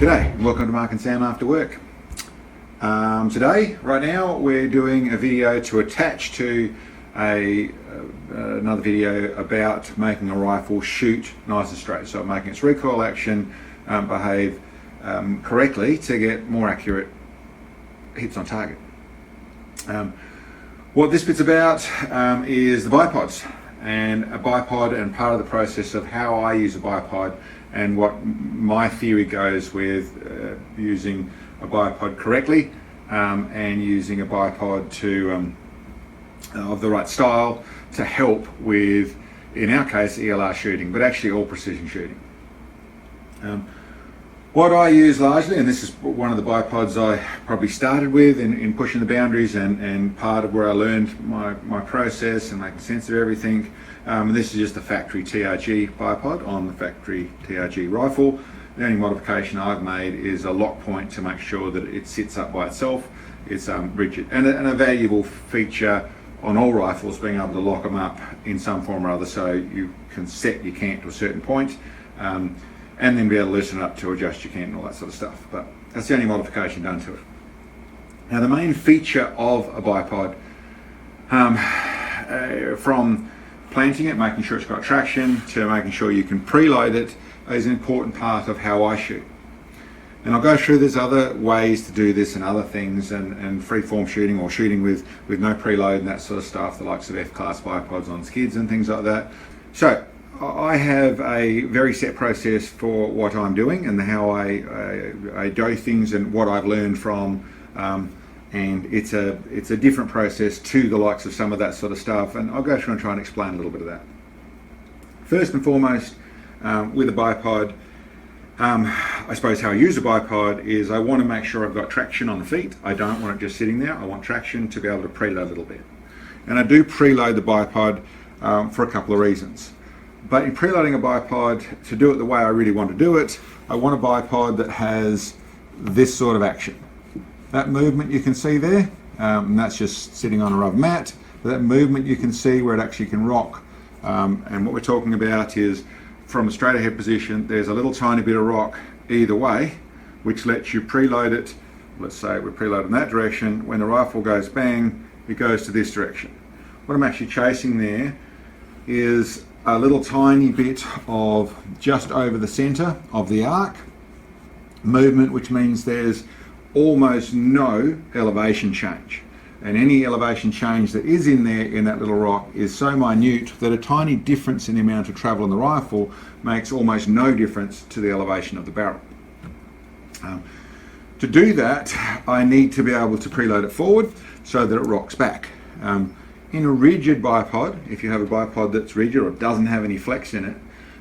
G'day and welcome to Mark and Sam After Work. Today, right now, we're doing a video to attach to another video about making a rifle shoot nice and straight. So making its recoil action behave correctly to get more accurate hits on target. What this bit's about is the bipods and a bipod, and part of the process of how I use a bipod and what my theory goes with using a bipod correctly and using a bipod to of the right style to help with, in our case, ELR shooting, but actually all precision shooting. What I use largely, and this is one of the bipods I probably started with in pushing the boundaries and part of where I learned my process and making sense of everything. This is just a factory TRG bipod on the factory TRG rifle. The only modification I've made is a lock point to make sure that it sits up by itself. It's rigid and a valuable feature on all rifles, being able to lock them up in some form or other so you can set your cant to a certain point. And then be able to loosen it up to adjust your cant and all that sort of stuff. But that's the only modification done to it. Now the main feature of a bipod, from planting it, making sure it's got traction, to making sure you can preload it, is an important part of how I shoot. And I'll go through, there's other ways to do this and other things, and free-form shooting or shooting with no preload and that sort of stuff, the likes of F-class bipods on skids and things like that. So I have a very set process for what I'm doing and how I do things and what I've learned from, and it's a different process to the likes of some of that sort of stuff, and I'll go through and try and explain a little bit of that. First and foremost, with a bipod, I suppose how I use a bipod is I want to make sure I've got traction on the feet. I don't want it just sitting there. I want traction to be able to preload a little bit. And I do preload the bipod for a couple of reasons. But in preloading a bipod, to do it the way I really want to do it, I want a bipod that has this sort of action. That movement you can see there, and that's just sitting on a rubber mat, but that movement you can see where it actually can rock. And what we're talking about is from a straight ahead position, there's a little tiny bit of rock either way, which lets you preload it. Let's say we're preloaded in that direction. When the rifle goes bang, it goes to this direction. What I'm actually chasing there is a little tiny bit of just over the center of the arc movement, which means there's almost no elevation change, and any elevation change that is in there in that little rock is so minute that a tiny difference in the amount of travel on the rifle makes almost no difference to the elevation of the barrel. To do that, I need to be able to preload it forward so that it rocks back. In a rigid bipod, if you have a bipod that's rigid or doesn't have any flex in it,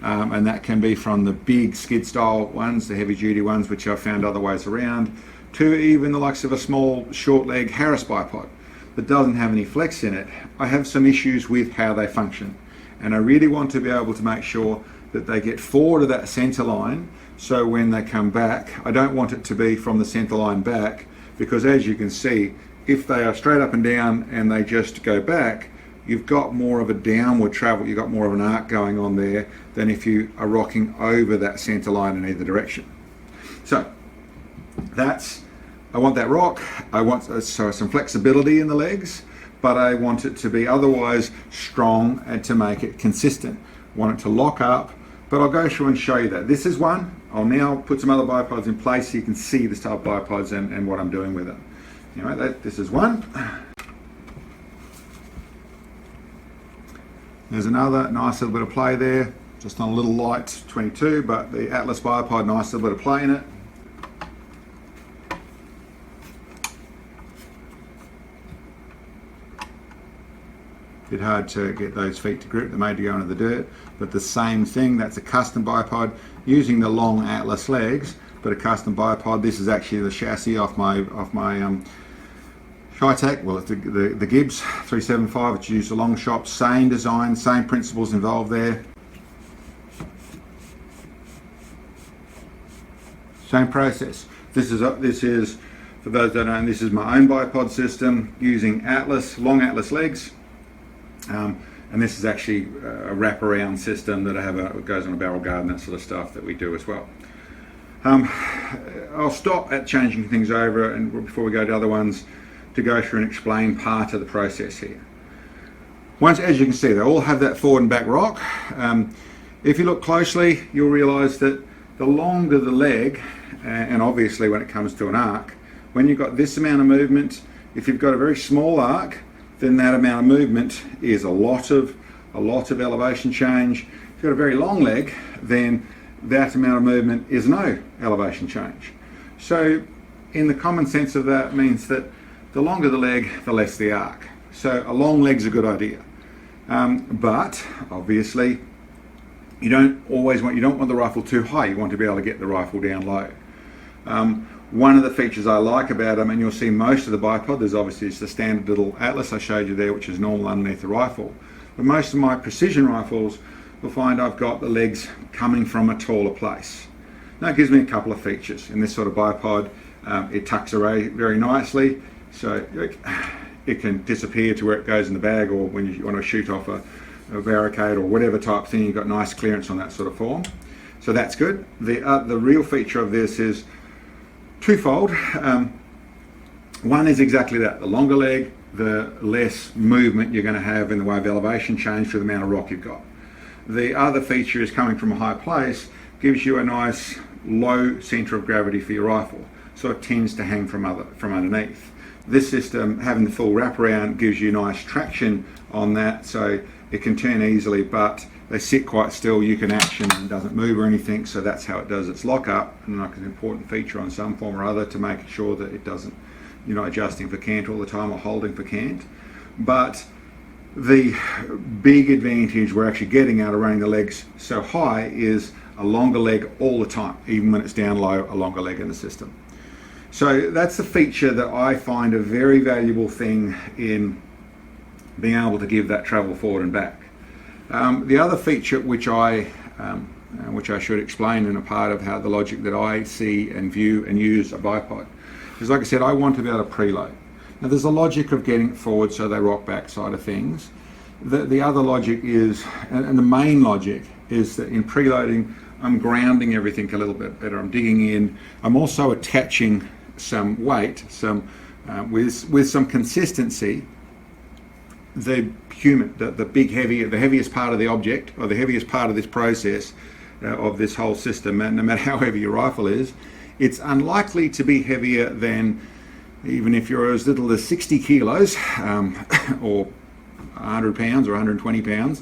and that can be from the big skid style ones, the heavy duty ones, which I've found other ways around, to even the likes of a small short leg Harris bipod that doesn't have any flex in it, I have some issues with how they function. And I really want to be able to make sure that they get forward of that center line, so when they come back, I don't want it to be from the center line back, because as you can see, if they are straight up and down and they just go back, you've got more of a downward travel, you've got more of an arc going on there than if you are rocking over that center line in either direction. So I want that rock, I want some flexibility in the legs, but I want it to be otherwise strong and to make it consistent. I want it to lock up, but I'll go through and show you that. This is one. I'll now put some other bipods in place so you can see this type of bipods and what I'm doing with them. Anyway, this is one. There's another nice little bit of play there, just on a little light 22, but the Atlas bipod, nice little bit of play in it. Bit hard to get those feet to grip, they're made to go into the dirt, but the same thing, that's a custom bipod using the long Atlas legs, but a custom bipod. This is actually the chassis off my Shytac, well, it's the Gibbs 375, it's used a long shop, same design, same principles involved there. Same process. This is for those that don't know, this is my own bipod system using Atlas, long Atlas legs. And this is actually a wraparound system that I have, it goes on a barrel guard and that sort of stuff that we do as well. I'll stop at changing things over and before we go to other ones to go through and explain part of the process here. Once, as you can see, they all have that forward and back rock. If you look closely, you'll realise that the longer the leg, and obviously when it comes to an arc, when you've got this amount of movement, if you've got a very small arc, then that amount of movement is a lot of elevation change. If you've got a very long leg, then that amount of movement is no elevation change. So in the common sense of that means that the longer the leg, the less the arc. So a long leg's a good idea. But obviously you don't want the rifle too high. You want to be able to get the rifle down low. One of the features I like about them, and you'll see most of the bipod, there's obviously just the standard little atlas I showed you there, which is normal underneath the rifle. But most of my precision rifles will find I've got the legs coming from a taller place. Now it gives me a couple of features. In this sort of bipod, it tucks away very nicely, so it can disappear to where it goes in the bag, or when you want to shoot off a barricade or whatever type thing, you've got nice clearance on that sort of form. So that's good. The real feature of this is twofold. One is exactly that. The longer leg, the less movement you're going to have in the way of elevation change for the amount of rock you've got. The other feature is coming from a high place, gives you a nice low centre of gravity for your rifle, so it tends to hang from underneath. This system, having the full wraparound, gives you nice traction on that, so it can turn easily, but they sit quite still. You can action and it doesn't move or anything, so that's how it does its lock up, and like an important feature on some form or other to make sure that it doesn't, you're not adjusting for cant all the time or holding for cant. But the big advantage we're actually getting out of running the legs so high is a longer leg all the time, even when it's down low, a longer leg in the system. So that's the feature that I find a very valuable thing in being able to give that travel forward and back. The other feature which I should explain in a part of how the logic that I see and view and use a bipod is, like I said, I want to be able to preload. Now there's a logic of getting it forward so they rock back side of things. The other logic is, and the main logic is that in preloading I'm grounding everything a little bit better. I'm digging in. I'm also attaching some weight, with some consistency. The heaviest part of the object, or the heaviest part of this process, of this whole system, and no matter how heavy your rifle is, it's unlikely to be heavier than, even if you're as little as 60 kilos, or 100 pounds or 120 pounds,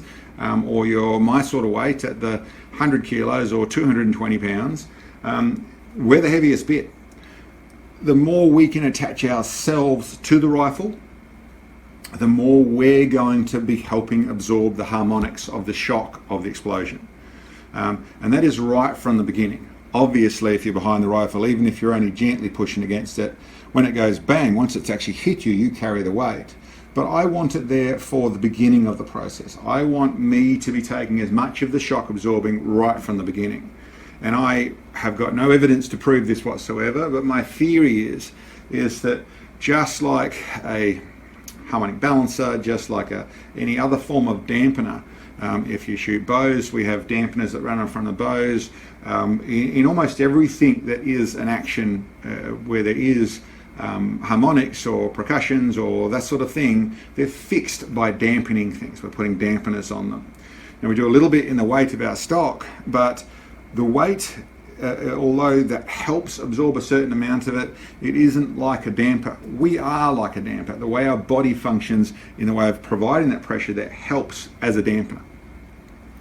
or you're my sort of weight at the 100 kilos or 220 pounds, we're the heaviest bit. The more we can attach ourselves to the rifle, the more we're going to be helping absorb the harmonics of the shock of the explosion. And that is right from the beginning. Obviously, if you're behind the rifle, even if you're only gently pushing against it, when it goes bang, once it's actually hit you, you carry the weight. But I want it there for the beginning of the process. I want me to be taking as much of the shock absorbing right from the beginning. And I have got no evidence to prove this whatsoever, but my theory is that just like a harmonic balancer, just like any other form of dampener, if you shoot bows, we have dampeners that run in front of bows. In almost everything that is an action where there is harmonics or percussions or that sort of thing, they're fixed by dampening things. We're putting dampeners on them. Now we do a little bit in the weight of our stock, but the weight, although that helps absorb a certain amount of it, it isn't like a damper. We are like a damper. The way our body functions in the way of providing that pressure, that helps as a dampener.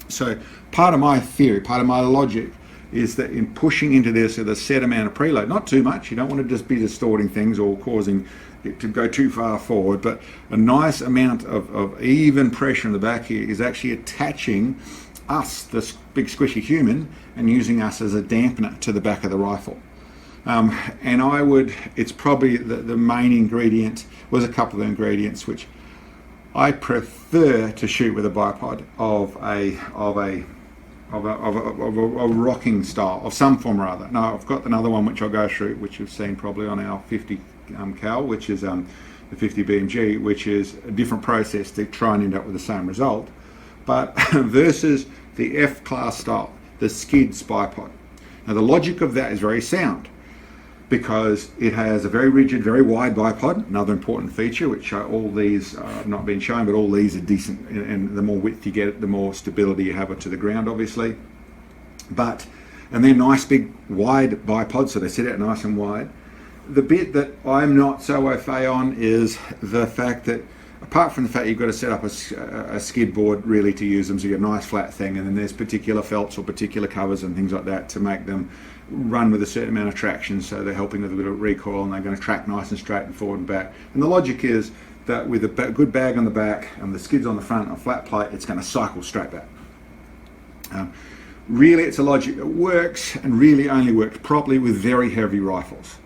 So part of my theory, part of my logic is that in pushing into this at a set amount of preload, not too much, you don't want to just be distorting things or causing it to go too far forward, but a nice amount of even pressure in the back here is actually attaching us, this big squishy human, and using us as a dampener to the back of the rifle. And it's probably the main ingredient, was a couple of ingredients which I prefer to shoot with a bipod of a rocking style of some form or other. Now I've got another one which I'll go through, which you've seen probably on our 50 cal, which is the 50 BMG, which is a different process to try and end up with the same result, but versus the F class style, the skids bipod. Now the logic of that is very sound, because it has a very rigid, very wide bipod, another important feature, which all these have not been shown, but all these are decent, and the more width you get, the more stability you have it to the ground, obviously. And they're nice, big, wide bipods, so they sit out nice and wide. The bit that I'm not so au fait on is the fact that, apart from the fact you've got to set up a skid board really to use them, so you get a nice flat thing, and then there's particular felts or particular covers and things like that to make them run with a certain amount of traction, so they're helping with a bit of recoil, and they're going to track nice and straight and forward and back. And the logic is that with a good bag on the back and the skids on the front and a flat plate, it's going to cycle straight back. Really, it's a logic that works, and really only works properly with very heavy rifles.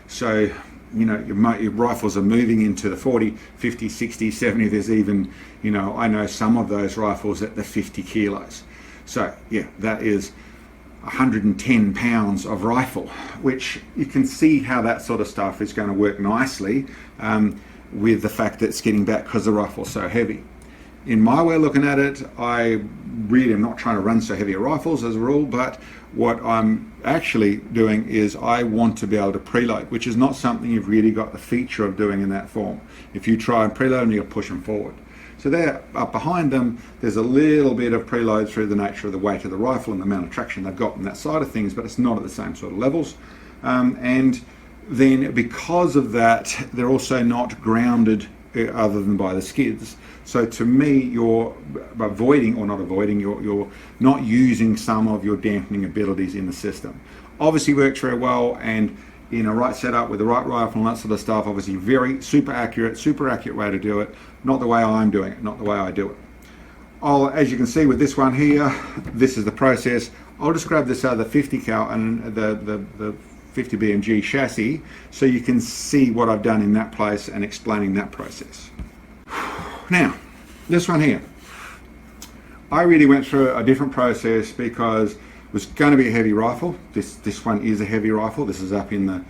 So, you know, your rifles are moving into the 40, 50, 60, 70. There's even, you know, I know some of those rifles at the 50 kilos. So, yeah, that is 110 pounds of rifle, which you can see how that sort of stuff is going to work nicely with the fact that it's getting back because the rifle's so heavy. In my way of looking at it, I really am not trying to run so heavy rifles as a rule, but what I'm actually doing is I want to be able to preload, which is not something you've really got the feature of doing in that form. If you try and preload them, you'll push them forward. So there, up behind them, there's a little bit of preload through the nature of the weight of the rifle and the amount of traction they've got on that side of things, but it's not at the same sort of levels. And then because of that, they're also not grounded other than by the skids. So to me, you're avoiding, or not avoiding, you're not using some of your dampening abilities in the system. Obviously works very well, and in a right setup with the right rifle and that sort of stuff, obviously very super accurate way to do it. Not the way I'm doing it, not the way I do it. As you can see with this one here, this is the process. I'll just grab this other 50 cal and the 50 BMG chassis so you can see what I've done in that place and explaining that process. Now, this one here, I really went through a different process because it was going to be a heavy rifle. This one is a heavy rifle. This is up in the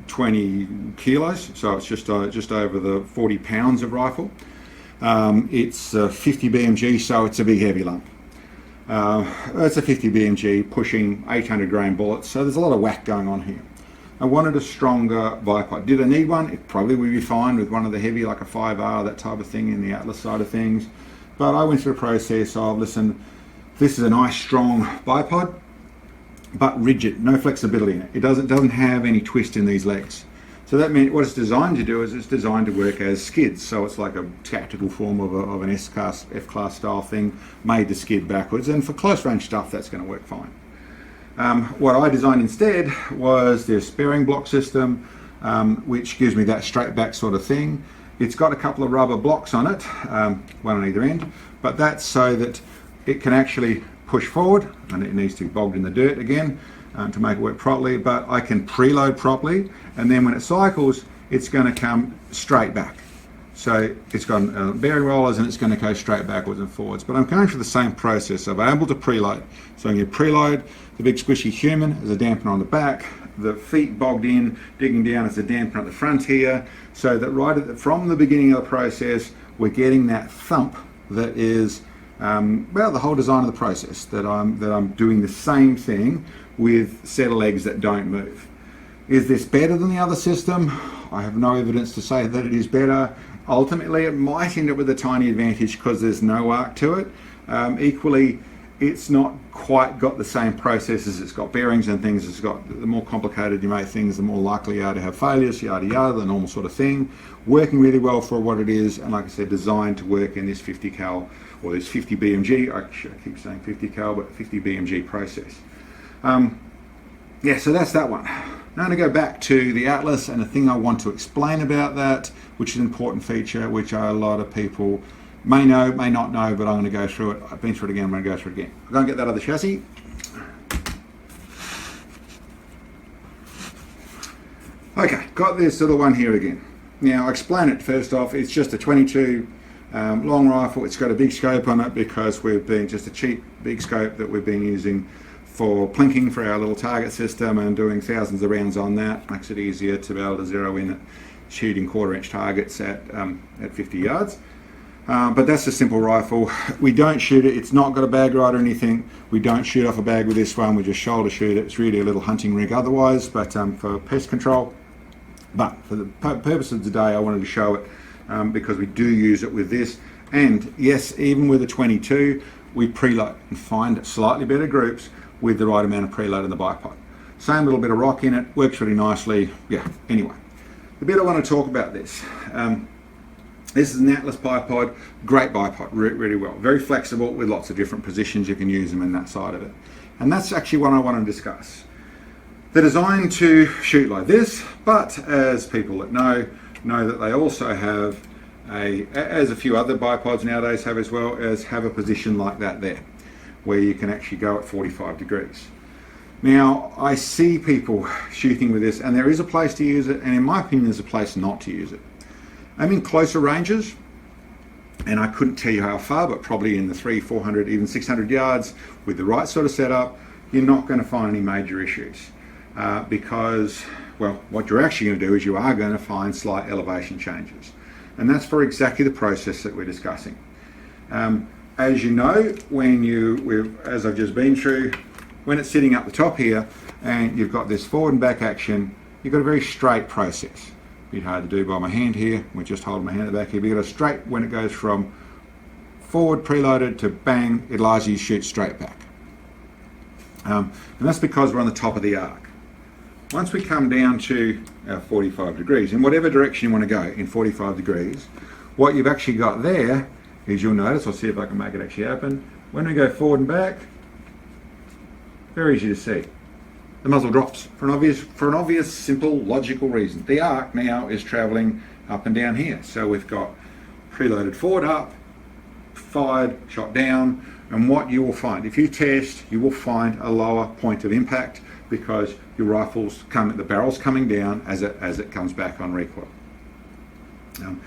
20 kilos, so it's just over the 40 pounds of rifle. It's 50 BMG, so it's a big heavy lump. It's a 50 BMG pushing 800 grain bullets, so there's a lot of whack going on here. I wanted a stronger bipod. Did I need one? It probably would be fine with one of the heavy, like a 5R, that type of thing in the Atlas side of things. But I went through a process of, listen, this is a nice strong bipod, but rigid, no flexibility in it. It doesn't have any twist in these legs. So that meant what it's designed to do is it's designed to work as skids. So it's like a tactical form of an S-class, F-class style thing made to skid backwards. And for close range stuff, that's going to work fine. What I designed instead was this bearing block system, which gives me that straight back sort of thing. It's got a couple of rubber blocks on it, one on either end, but that's so that it can actually push forward, and it needs to be bogged in the dirt again to make it work properly, but I can preload properly, and then when it cycles, it's going to come straight back. So it's got bearing rollers and it's going to go straight backwards and forwards. But I'm going through the same process. I'm able to preload. So I'm going to preload the big squishy human as a dampener on the back, the feet bogged in, digging down as a dampener at the front here, so that from the beginning of the process, we're getting that thump that is, the whole design of the process, that I'm doing the same thing with set of legs that don't move. Is this better than the other system? I have no evidence to say that it is better. Ultimately, it might end up with a tiny advantage because there's no arc to it. Equally, it's not quite got the same processes. It's got bearings and things. It's got, the more complicated you make things, the more likely you are to have failures, yada yada, the normal sort of thing. Working really well for what it is, and like I said, designed to work in this 50 cal or this 50 BMG. I keep saying 50 cal, but 50 BMG process. So that's that one. Now I'm going to go back to the Atlas, and the thing I want to explain about that, which is an important feature, which a lot of people may know, may not know, but I'm going to go through it. I've been through it again, I'm going to go through it again. I'm going to get that other chassis. Okay, got this little one here again. Now I'll explain it first off. It's just a 22 long rifle. It's got a big scope on it because we've been just a cheap big scope that we've been using for plinking for our little target system and doing thousands of rounds on that. Makes it easier to be able to zero in at shooting 1/4 inch targets at 50 yards. But that's a simple rifle. We don't shoot it. It's not got a bag ride or anything. We don't shoot off a bag with this one. We just shoulder shoot it. It's really a little hunting rig otherwise, but for pest control. But for the purpose of today, I wanted to show it because we do use it with this. And yes, even with a 22, we preload and find slightly better groups with the right amount of preload in the bipod. Same little bit of rock in it, works really nicely. Yeah, anyway, the bit I want to talk about this. This is an Atlas bipod, great bipod, really well. Very flexible with lots of different positions you can use them in that side of it. And that's actually what I want to discuss. They're designed to shoot like this, but as people that know that they also have as a few other bipods nowadays have as well, have a position like that there, where you can actually go at 45 degrees. Now, I see people shooting with this, and there is a place to use it, and in my opinion, there's a place not to use it. I'm in closer ranges, and I couldn't tell you how far, but probably in the 300, 400, even 600 yards with the right sort of setup, you're not going to find any major issues because, well, what you're actually going to do is you are going to find slight elevation changes. And that's for exactly the process that we're discussing. As you know, as I've just been through, when it's sitting up the top here and you've got this forward and back action, you've got a very straight process. A bit hard to do by my hand here. We're just holding my hand at the back here. But you've got a straight, when it goes from forward preloaded to bang, it allows you to shoot straight back. And that's because we're on the top of the arc. Once we come down to our 45 degrees, in whatever direction you want to go in 45 degrees, what you've actually got there is, you'll notice, I'll see if I can make it actually happen, when we go forward and back, very easy to see. The muzzle drops for an obvious, simple, logical reason. The arc now is traveling up and down here. So we've got preloaded forward up, fired, shot down, and what you will find, if you test, you will find a lower point of impact because your rifles the barrel's coming down as it comes back on recoil. And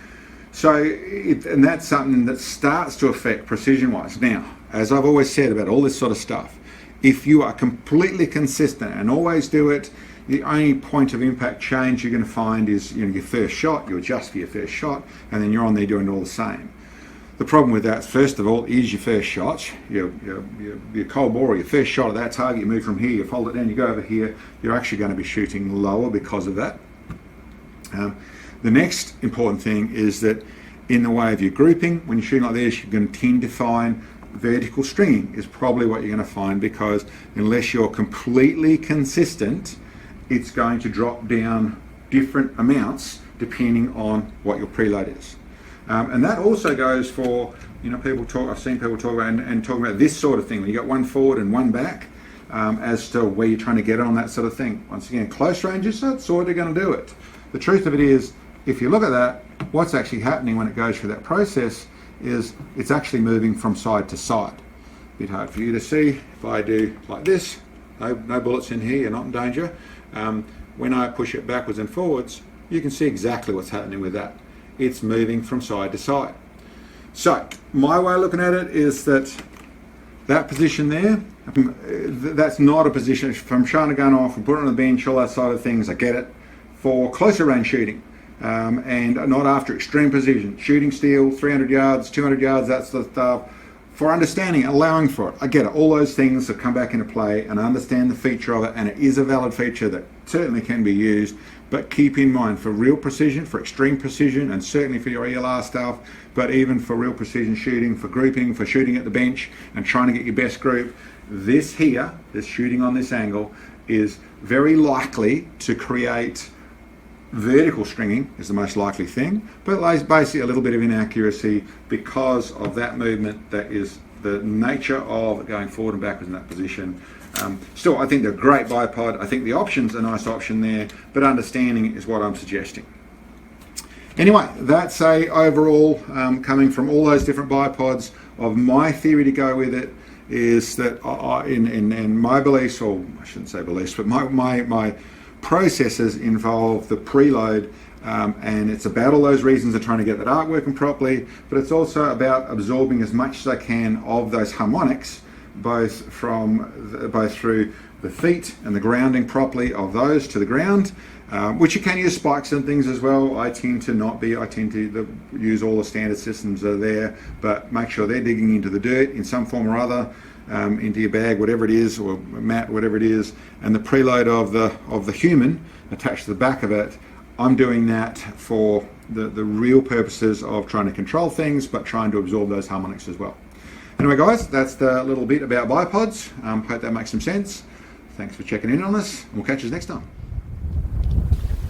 that's something that starts to affect precision-wise. Now, as I've always said about all this sort of stuff, if you are completely consistent and always do it, the only point of impact change you're going to find is your first shot. You adjust for your first shot, and then you're on there doing all the same. The problem with that, first of all, is your first shot. Your cold bore, or your first shot at that target, you move from here, you fold it down, you go over here, you're actually going to be shooting lower because of that. The next important thing is that in the way of your grouping, when you're shooting like this, you're going to tend to find vertical stringing is probably what you're going to find, because unless you're completely consistent, it's going to drop down different amounts depending on what your preload is. And that also goes for, I've seen people talk about and talk about this sort of thing, when you got one forward and one back, as to where you're trying to get on that sort of thing. Once again, close ranges, that's sort of going to do it. The truth of it is, if you look at that, what's actually happening when it goes through that process is it's actually moving from side to side. A bit hard for you to see. If I do like this, no bullets in here, you're not in danger. When I push it backwards and forwards, you can see exactly what's happening with that. It's moving from side to side. So my way of looking at it is that position there, that's not a position. If I'm showing a gun off and put it on the bench, all that side of things, I get it. For closer range shooting, and not after extreme precision, shooting steel, 300 yards, 200 yards, that's the stuff. For understanding, allowing for it, I get it. All those things have come back into play, and I understand the feature of it, and it is a valid feature that certainly can be used. But keep in mind, for real precision, for extreme precision, and certainly for your ELR stuff, but even for real precision shooting, for grouping, for shooting at the bench and trying to get your best group, this shooting on this angle is very likely to create vertical stringing, is the most likely thing, but basically a little bit of inaccuracy because of that movement. That is the nature of going forward and backwards in that position. Still, I think they're a great bipod. I think the option's a nice option there, but understanding is what I'm suggesting. Anyway, that's a overall, coming from all those different bipods, of my theory to go with it is that in my beliefs, or I shouldn't say beliefs, but my processes involve the preload, and it's about all those reasons of trying to get that arc working properly, but it's also about absorbing as much as I can of those harmonics, both through the feet and the grounding properly of those to the ground, which you can use spikes and things as well. I tend to use all the standard systems that are there, but make sure they're digging into the dirt in some form or other, into your bag, whatever it is, or mat, whatever it is, and the preload of the human attached to the back of it. I'm doing that for the real purposes of trying to control things, but trying to absorb those harmonics as well. Anyway guys, that's the little bit about bipods. Hope that makes some sense. Thanks for checking in on this, and we'll catch you next time.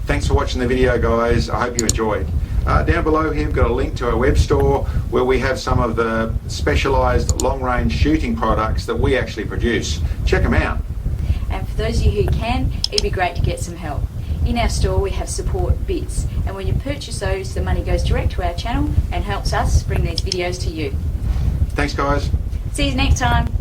Thanks for watching the video guys, I hope you enjoyed. Down below here we've got a link to our web store where we have some of the specialised long-range shooting products that we actually produce. Check them out. And for those of you who can, it'd be great to get some help. In our store we have support bits, and when you purchase those, the money goes direct to our channel and helps us bring these videos to you. Thanks guys. See you next time.